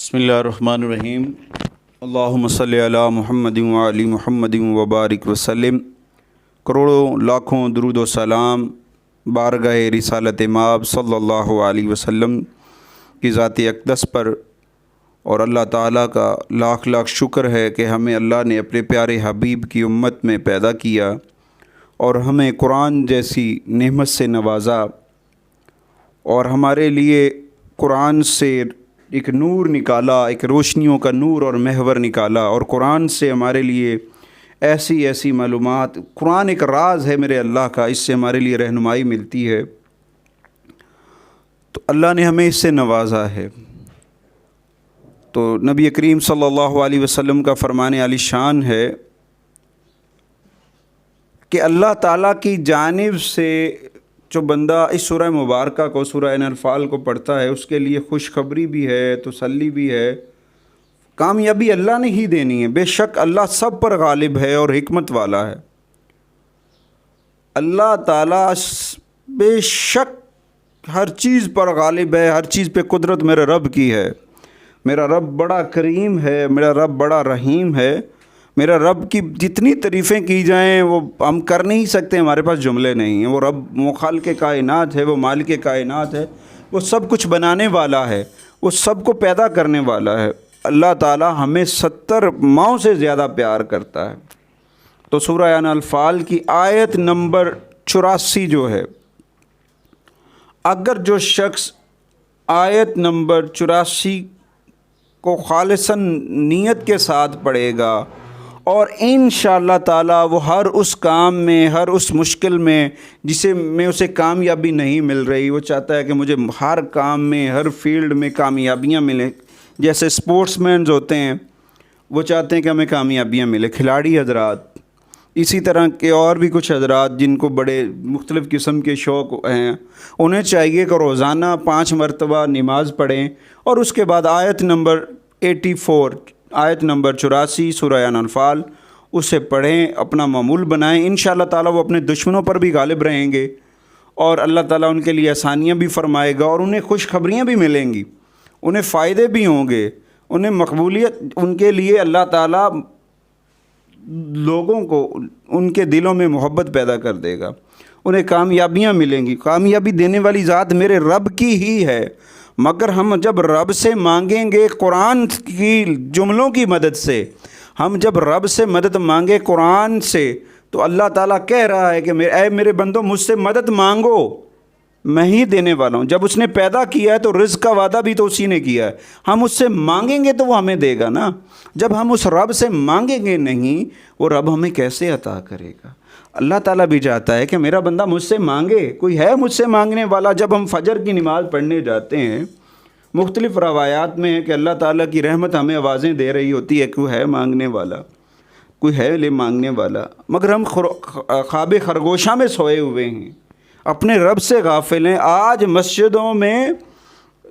बिस्मिल्लाहिर्रहमानिर्रहीम। अल्लाहुम्मा सल्लि अला मुहम्मद व अली मुहम्मद व बारिक वसल्लिम। करोड़ों लाखों दुरूद व सलाम बारगाह रिसालत माब सल्लल्लाहु अलैहि वसल्लम की ज़ात अक़दस पर, और अल्लाह ताला का लाख लाख शुक्र है कि हमें अल्लाह ने अपने प्यारे हबीब की उम्मत में पैदा किया और हमें कुरान जैसी नेमत से नवाज़ा, और हमारे लिए कुरान से एक नूर निकाला, एक रोशनियों का नूर और महवर निकाला, और कुरान से हमारे लिए ऐसी ऐसी मालूमात, कुरान एक राज है मेरे अल्लाह का, इससे हमारे लिए रहनुमाई मिलती है। तो अल्लाह ने हमें इससे नवाजा है। तो नबी करीम सल्लल्लाहु अलैहि वसल्लम का फरमान आली शान है कि अल्लाह ताला की जानिब से जो बंदा इस सूरह मुबारक को, सूरह अनफ़ाल को पढ़ता है, उसके लिए खुशखबरी भी है, तसल्ली भी है, कामयाबी अल्लाह ने ही देनी है। बेशक अल्लाह सब पर गालिब है और हिकमत वाला है। अल्लाह ताला बेशक हर चीज़ पर गालिब है, हर चीज़ पे कुदरत मेरे रब की है। मेरा रब बड़ा करीम है, मेरा रब बड़ा रहीम है। मेरा रब की जितनी तारीफ़ें की जाएं वो हम कर नहीं सकते, हमारे पास जुमले नहीं हैं। वो रब मुखालिक कायनात है, वो मालिक कायनात है, वो सब कुछ बनाने वाला है, वो सब को पैदा करने वाला है। अल्लाह ताला हमें 70 माओं से ज़्यादा प्यार करता है। तो सूरह अनफ़ाल की आयत नंबर 84 जो है, अगर जो शख्स आयत नंबर 84 को खालिसन नीयत के साथ पढ़ेगा और इंशाअल्लाह ताला वो हर उस काम में, हर उस मुश्किल में जिसे में उसे कामयाबी नहीं मिल रही, वो चाहता है कि मुझे हर काम में, हर फील्ड में कामयाबियाँ मिलें। जैसे स्पोर्ट्समैन होते हैं, वो चाहते हैं कि हमें कामयाबियाँ मिले, खिलाड़ी हजरात, इसी तरह के और भी कुछ हजरात जिनको बड़े मुख्तलिफ़ किस्म के शौक़ हैं, उन्हें चाहिए कि रोज़ाना 5 मरतबा नमाज़ पढ़ें और उसके बाद आयत नंबर 84, आयत नंबर 84 सूरह अनफ़ाल, उसे पढ़ें, अपना मामूल बनाएं। इंशाअल्लाह ताला वो अपने दुश्मनों पर भी गालिब रहेंगे और अल्लाह ताला उनके लिए आसानियाँ भी फरमाएगा और उन्हें खुशखबरियाँ भी मिलेंगी, उन्हें फ़ायदे भी होंगे, उन्हें मकबूलियत, उनके लिए अल्लाह ताला लोगों को उनके दिलों में मोहब्बत पैदा कर देगा, उन्हें कामयाबियाँ मिलेंगी। कामयाबी देने वाली ज़ात मेरे रब की ही है। मगर हम जब रब से मांगेंगे कुरान की जुमलों की मदद से, हम जब रब से मदद मांगे कुरान से, तो अल्लाह ताला कह रहा है कि मेरे बंदों मुझसे मदद मांगो, मैं ही देने वाला हूँ। जब उसने पैदा किया है तो रिज़्क़ का वादा भी तो उसी ने किया है। हम उससे मांगेंगे तो वो हमें देगा ना। जब हम उस रब से मांगेंगे नहीं, वो रब हमें कैसे अता करेगा। अल्लाह ताला भी चाहता है कि मेरा बंदा मुझसे मांगे, कोई है मुझसे मांगने वाला। जब हम फजर की नमाज़ पढ़ने जाते हैं, मुख्तलिफ़ रवायात में है कि अल्लाह ताला की रहमत हमें आवाज़ें दे रही होती है, कोई है मांगने वाला, कोई है ले मांगने वाला। मगर हम ख्वाब खरगोशा में सोए हुए हैं, अपने रब से गाफिल हैं। आज मस्जिदों में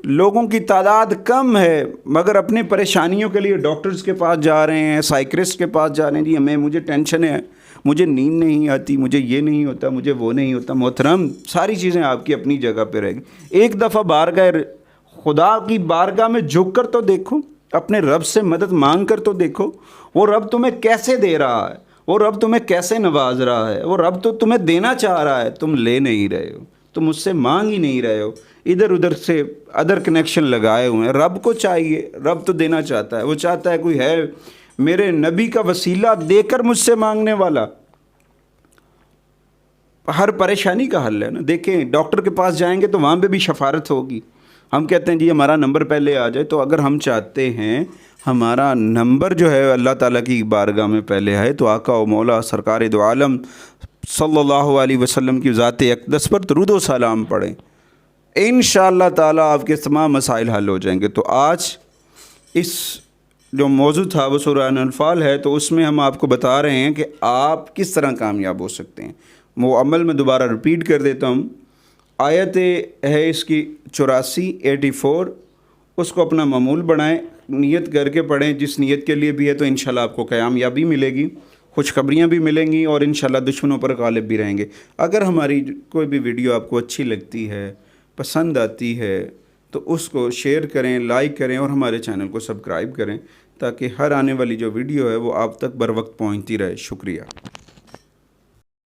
लोगों की तादाद कम है, मगर अपनी परेशानियों के लिए डॉक्टर्स के पास जा रहे हैं, साइक्रिस्ट के पास जा रहे हैं। जी मुझे टेंशन है, मुझे नींद नहीं आती, मुझे ये नहीं होता, मुझे वो नहीं होता। मोहतरम, सारी चीज़ें आपकी अपनी जगह पे रहेगी। एक दफ़ा बारगाह खुदा की बारगाह में झुक कर तो देखो, अपने रब से मदद मांग कर तो देखो, वो रब तुम्हें कैसे दे रहा है, वो रब तुम्हें कैसे नवाज रहा है। वो रब तो तुम्हें देना चाह रहा है, तुम ले नहीं रहे हो, तुम उससे मांग ही नहीं रहे हो, इधर उधर से अदर कनेक्शन लगाए हुए हैं। रब को चाहिए, रब तो देना चाहता है, वो चाहता है कोई है मेरे नबी का वसीला देकर मुझसे मांगने वाला। हर परेशानी का हल है ना। देखें, डॉक्टर के पास जाएंगे तो वहाँ पे भी शफारत होगी। हम कहते हैं जी हमारा नंबर पहले आ जाए, तो अगर हम चाहते हैं हमारा नंबर जो है अल्लाह ताला की बारगाह में पहले आए, तो आका व मौला सरकार दो आलम सल्लल्लाहु अलैहि वसल्लम की ज़ात अक़दस पर दरूद व सलाम पढ़ें। इंशाअल्लाह ताला आपके तमाम मसाइल हल हो जाएंगे। तो आज इस जो मौजू था वो सूरह अनफ़ाल है, तो उसमें हम आपको बता रहे हैं कि आप किस तरह कामयाब हो सकते हैं। वो अमल में दोबारा रिपीट कर देता हूँ। आयत है इसकी 84, उसको अपना मामूल बनाएं, नियत करके पढ़ें जिस नियत के लिए भी है, तो इंशाल्लाह आपको कामयाबी मिलेगी, खुशखबरियाँ भी मिलेंगी और इंशाल्लाह दुश्मनों पर गालिब भी रहेंगे। अगर हमारी कोई भी वीडियो आपको अच्छी लगती है, पसंद आती है, تو اس کو شیئر کریں، لائک کریں اور ہمارے چینل کو سبسکرائب کریں تاکہ ہر آنے والی جو ویڈیو ہے وہ آپ تک بر وقت پہنچتی رہے۔ شکریہ۔